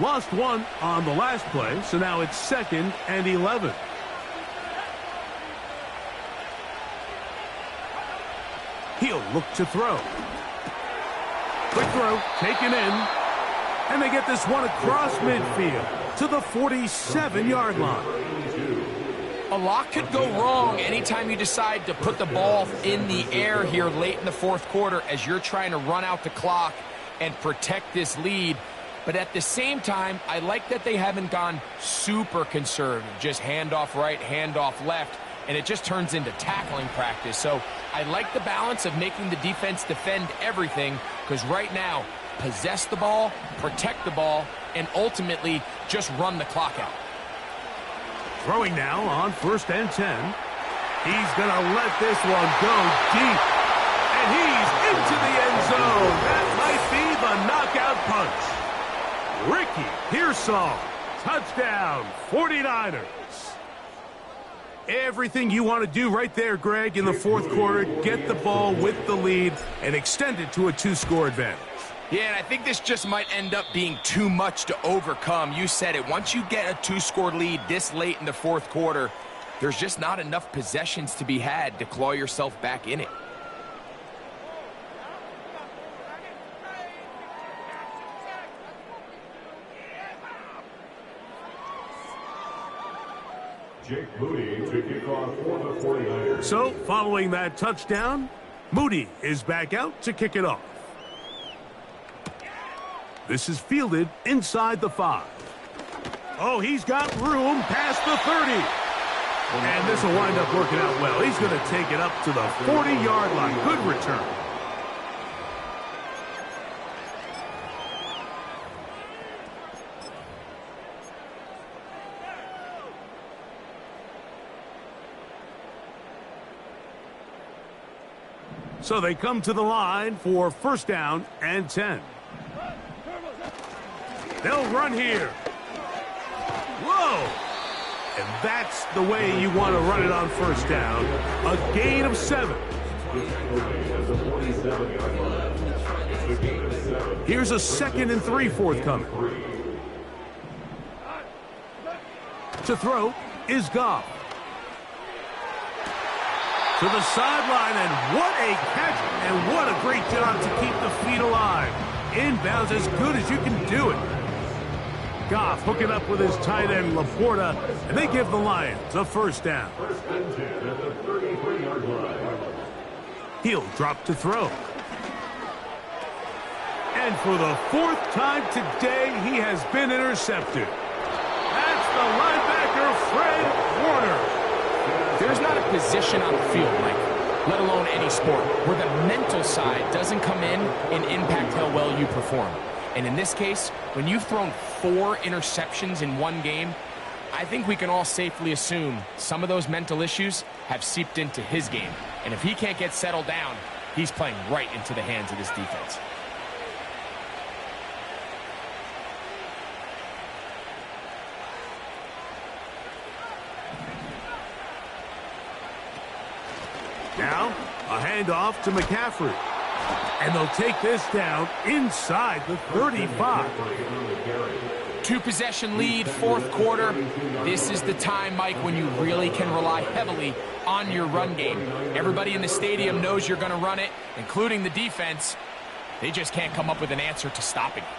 Lost 1 on the last play, so now it's 2nd and 11. He'll look to throw. Quick throw, taken in. And they get this one across midfield to the 47-yard line. A lot could go wrong anytime you decide to put the ball in the air here late in the 4th quarter as you're trying to run out the clock and protect this lead. But at the same time, I like that they haven't gone super conservative, just handoff right, handoff left, and it just turns into tackling practice. So I like the balance of making the defense defend everything, because right now, possess the ball, protect the ball, and ultimately just run the clock out. Throwing now on 1st and 10. He's going to let this one go deep. And he's into the end zone. That might be the knockout punch. Ricky Pearsall, touchdown, 49ers. Everything you want to do right there, Greg, in the 4th quarter, get the ball with the lead and extend it to a 2-score advantage. Yeah, and I think this just might end up being too much to overcome. You said it. Once you get a 2-score lead this late in the fourth quarter, there's just not enough possessions to be had to claw yourself back in it. Jake Moody to kick off for the 49ers. So, following that touchdown, Moody is back out to kick it off. This is fielded inside the 5. Oh, he's got room past the 30. And this will wind up working out well. He's going to take it up to the 40-yard line. Good return. So they come to the line for first down and 10. They'll run here. Whoa! And that's the way you want to run it on first down. A gain of 7. Here's a 2nd and 3 forthcoming. To throw is Goff. To the sideline, and what a catch, and what a great job to keep the feet alive. Inbounds as good as you can do it. Goff hooking up with his tight end, Laporta, and they give the Lions a first down. First and 10 at the 33-yard line. He'll drop to throw. And for the 4th time today, he has been intercepted. That's the linebacker, Fred Warner. There's not a position on the field, Mike, let alone any sport, where the mental side doesn't come in and impact how well you perform. And in this case, when you've thrown 4 interceptions in one game, I think we can all safely assume some of those mental issues have seeped into his game. And if he can't get settled down, he's playing right into the hands of this defense. Now, a handoff to McCaffrey. And they'll take this down inside the 35. 2-possession lead, fourth quarter. This is the time, Mike, when you really can rely heavily on your run game. Everybody in the stadium knows you're going to run it, including the defense. They just can't come up with an answer to stopping it.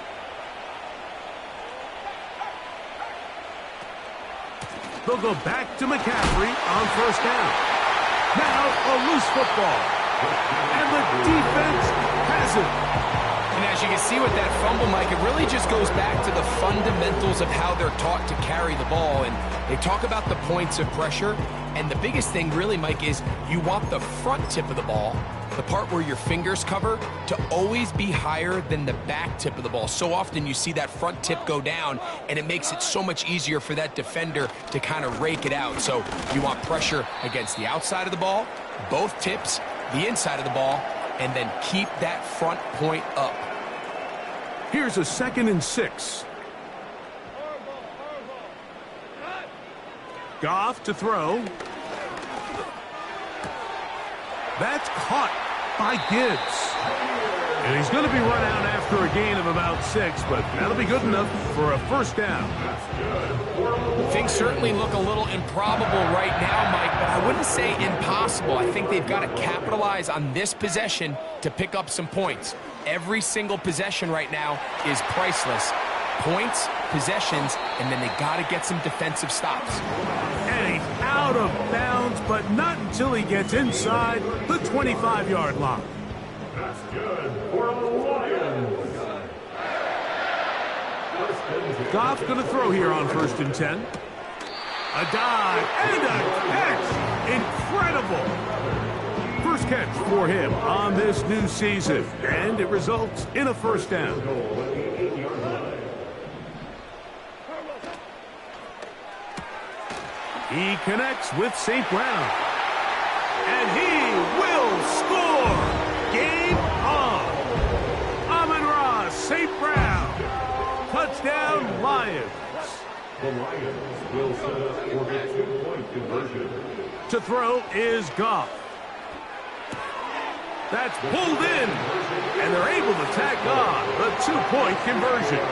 They'll go back to McCaffrey on first down. Now a loose football. And the defense has it. And as you can see with that fumble, Mike, it really just goes back to the fundamentals of how they're taught to carry the ball. And they talk about the points of pressure. And the biggest thing really, Mike, is you want the front tip of the ball, the part where your fingers cover, to always be higher than the back tip of the ball. So often you see that front tip go down, and it makes it so much easier for that defender to kind of rake it out. So you want pressure against the outside of the ball, both tips, the inside of the ball, and then keep that front point up. Here's a 2nd and 6. Goff to throw. That's caught by Gibbs. And he's going to be run out after a gain of about 6, but that'll be good enough for a first down. Things certainly look a little improbable right now, Mike, but I wouldn't say impossible. I think they've got to capitalize on this possession to pick up some points. Every single possession right now is priceless. Points, possessions, and then they got to get some defensive stops. And he's out of bounds, but not until he gets inside the 25-yard line. That's good for the Lions. Goff's going to throw here on first and 10. A dive and a catch. Incredible. First catch for him on this new season, and it results in a first down. He connects with St. Brown. And he will score. Game on. Amon-Ra St. Brown. Touchdown, Lions. The Lions will set up for the 2-point conversion. To throw is Goff. That's pulled in, and they're able to tack on the 2-point conversion.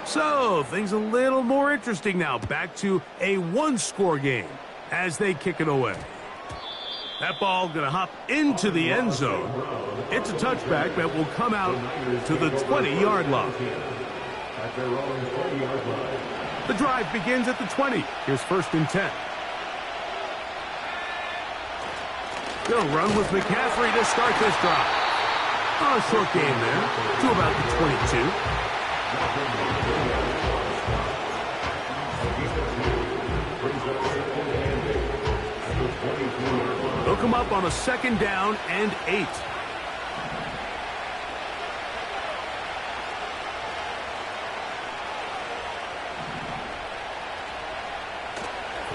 So, things a little more interesting now. Back to a one-score game as they kick it away. That ball going to hop into the end zone. It's a touchback that will come out to the 20-yard line. The drive begins at the 20. Here's 1st and 10. They'll run with McCaffrey to start this drive. Oh, a short game there to about the 22. They'll come up on a 2nd down and 8.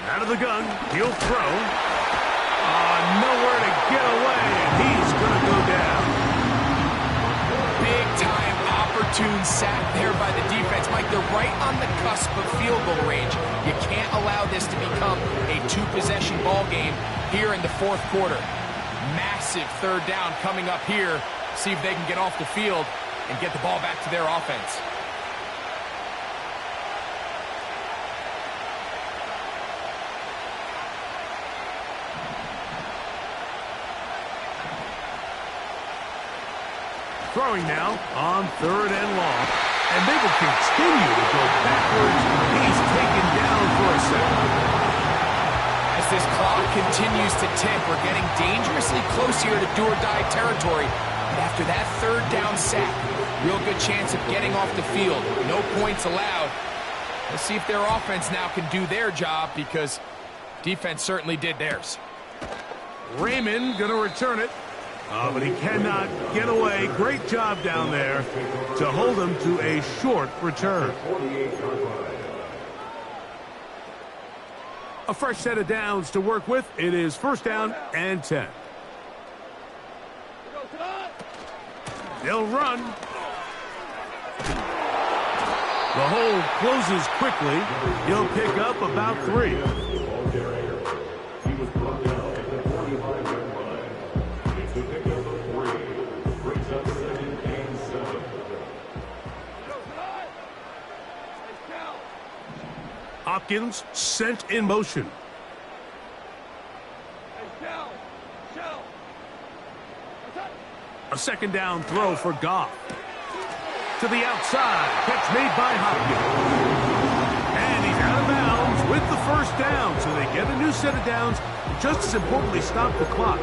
Out of the gun, he'll throw. Nowhere to get away, and he's going to go down. Big-time opportune sack there by the defense. Mike, they're right on the cusp of field goal range. You can't allow this to become a 2-possession ball game here in the 4th quarter. Massive 3rd down coming up here. See if they can get off the field and get the ball back to their offense. Throwing now on 3rd and long. And they will continue to go backwards. He's taken down for a second. As this clock continues to tick, we're getting dangerously close here to do-or-die territory. But after that 3rd down sack, real good chance of getting off the field. No points allowed. Let's see if their offense now can do their job, because defense certainly did theirs. Raymond going to return it. But he cannot get away. Great job down there to hold him to a short return. A fresh set of downs to work with. It is 1st down and 10. They'll run. The hole closes quickly. He'll pick up about 3. Hopkins sent in motion. A 2nd down throw for Goff. To the outside. Catch made by Hopkins. And he's out of bounds with the 1st down. So they get a new set of downs. Just as importantly, stop the clock.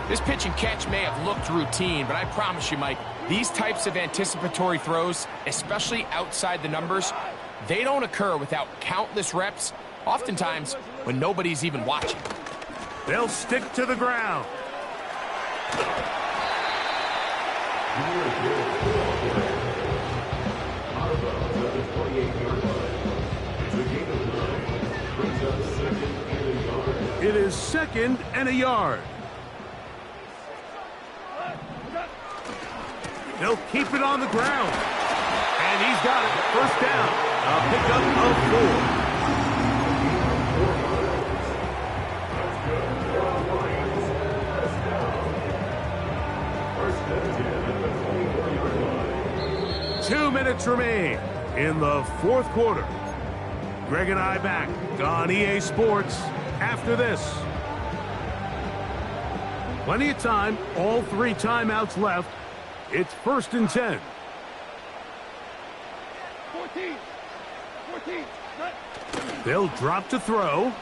This pitch and catch may have looked routine, but I promise you, Mike, these types of anticipatory throws, especially outside the numbers, they don't occur without countless reps, oftentimes when nobody's even watching. They'll stick to the ground. It is 2nd and a yard. They'll keep it on the ground. And he's got it. 1st down. A pickup of 4. Two minutes remain in the 4th quarter. Greg and I back on EA Sports after this. Plenty of time. All 3 timeouts left. It's 1st and 10. 14. They'll drop to throw.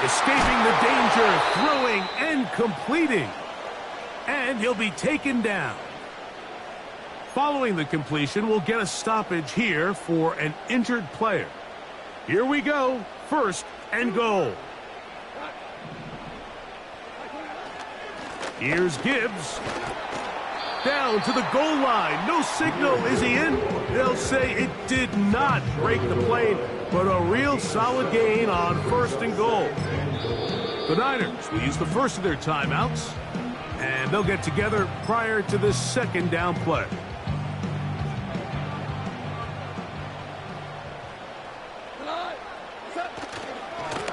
Escaping the danger, throwing and completing. And he'll be taken down. Following the completion, we'll get a stoppage here for an injured player. Here we go. 1st and goal. Here's Gibbs. Down to the goal line. No signal. Is he in? They'll say it did not break the plane, but a real solid gain on 1st and goal. The Niners will use the first of their timeouts, and they'll get together prior to this 2nd down play.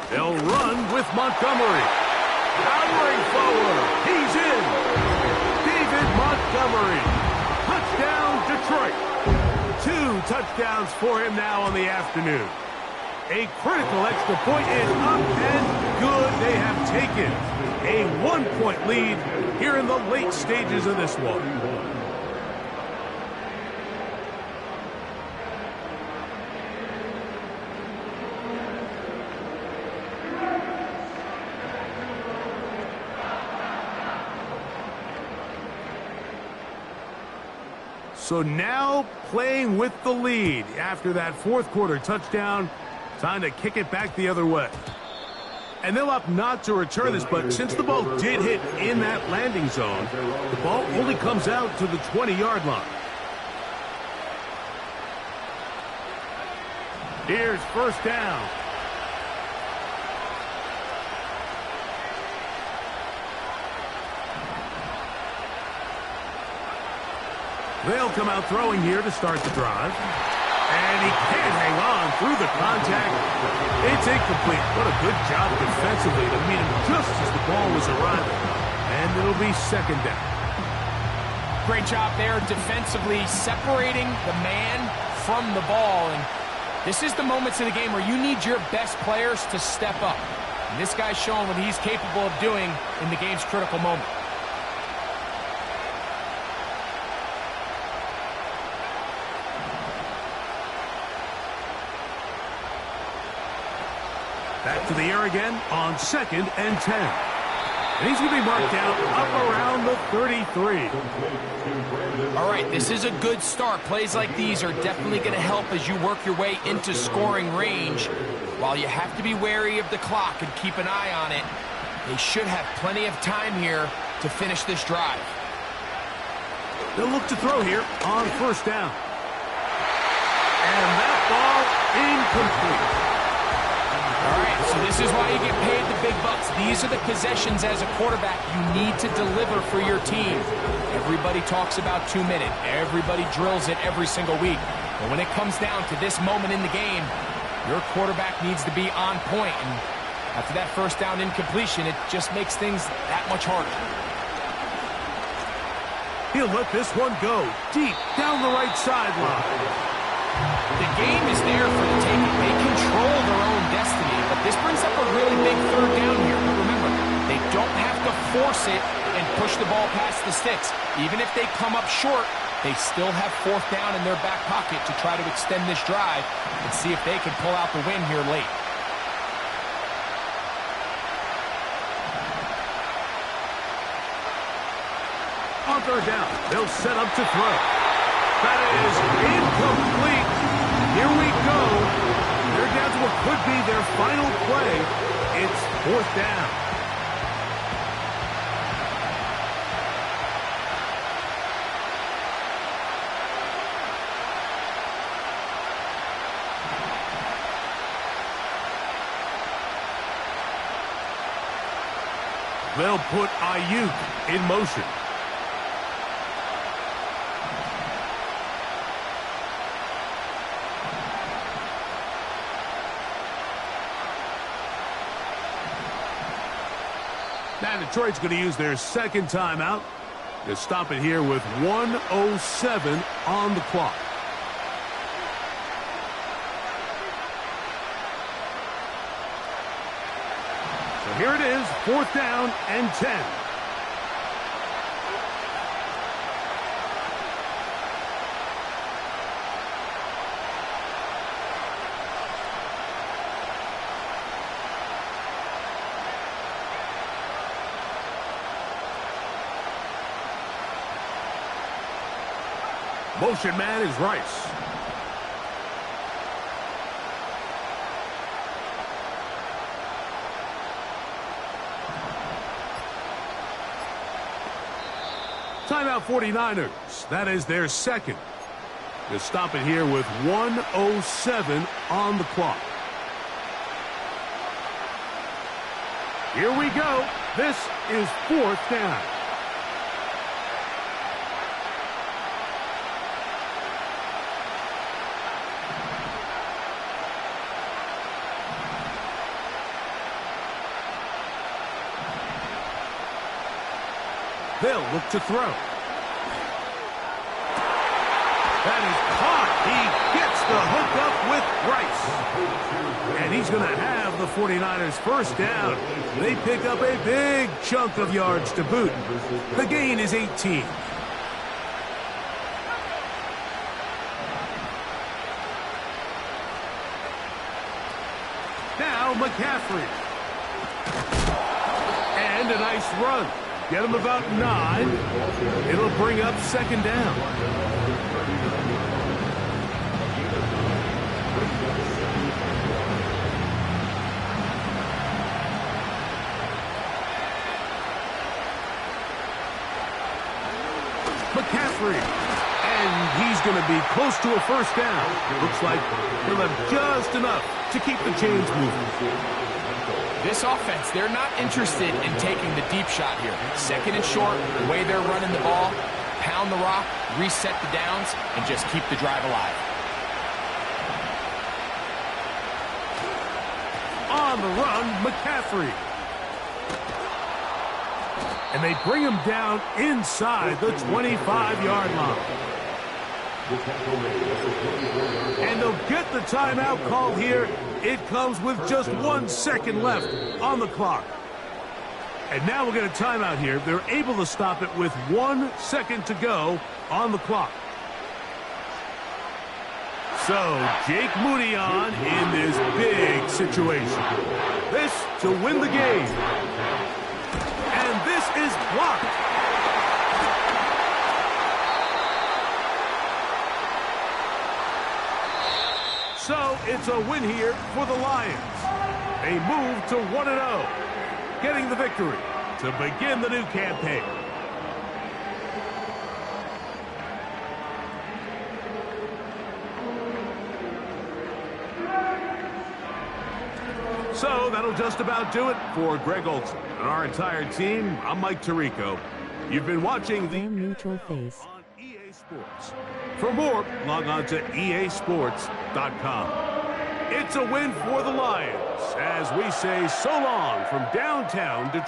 They'll run with Montgomery. Powering forward. He's in. David Montgomery. Touchdown, Detroit. 2 touchdowns for him now on the afternoon. A critical extra point is up and good. They have taken a 1-point lead here in the late stages of this one. So now playing with the lead after that fourth quarter touchdown. Time to kick it back the other way. And they'll opt not to return this, but since the ball did hit in that landing zone, the ball only comes out to the 20-yard line. Here's first down. They'll come out throwing here to start the drive. And he can't hang on through the contact. It's incomplete. What a good job defensively to meet him just as the ball was arriving. And it'll be second down. Great job there defensively, separating the man from the ball. And this is the moments in the game where you need your best players to step up. And this guy's showing what he's capable of doing in the game's critical moment. Back to the air again on 2nd and 10. And he's going to be marked down up around the 33. All right, this is a good start. Plays like these are definitely going to help as you work your way into scoring range. While you have to be wary of the clock and keep an eye on it, they should have plenty of time here to finish this drive. They'll look to throw here on first down. And that ball incomplete. All right, so this is why you get paid the big bucks. These are the possessions as a quarterback you need to deliver for your team. Everybody talks about 2-minute. Everybody drills it every single week. But when it comes down to this moment in the game, your quarterback needs to be on point. And after that first down incompletion, it just makes things that much harder. He'll let this one go deep down the right sideline. The game is there for the taking. They control their own destiny, but this brings up a really big third down here. But remember, they don't have to force it and push the ball past the sticks. Even if they come up short, they still have fourth down in their back pocket to try to extend this drive and see if they can pull out the win here late. On third down, they'll set up to throw. That is incomplete. Here we go. They're down to what could be their final play. It's fourth down. They'll put Ayuk in motion. Now Detroit's going to use their second timeout to stop it here with 1:07 on the clock. So here it is, fourth down and 10. Motion man is Rice. Timeout 49ers. That is their second. To stop it here with 1:07 on the clock. Here we go. This is fourth down. They'll look to throw. That is caught. He gets the hook up with Rice. And he's going to have the 49ers first down. They pick up a big chunk of yards to boot. The gain is 18. Now McCaffrey. And a nice run. Get him about 9. It'll bring up second down. McCaffrey. And he's going to be close to a first down. Looks like he'll have just enough to keep the chains moving. This offense, they're not interested in taking the deep shot here. Second and short, the way they're running the ball, pound the rock, reset the downs, and just keep the drive alive. On the run, McCaffrey. And they bring him down inside the 25-yard line. And they'll get the timeout call here. It comes with just 1 second left on the clock. And now we'll get a timeout here. They're able to stop it with 1 second to go on the clock. So Jake Moody on in this big situation. This to win the game. And this is blocked. So it's a win here for the Lions. They move to 1-0, getting the victory to begin the new campaign. So that'll just about do it for Greg Olson and our entire team. I'm Mike Tirico. You've been watching the neutral phase on EA Sports. For more, log on to easports.com. It's a win for the Lions as we say so long from downtown Detroit.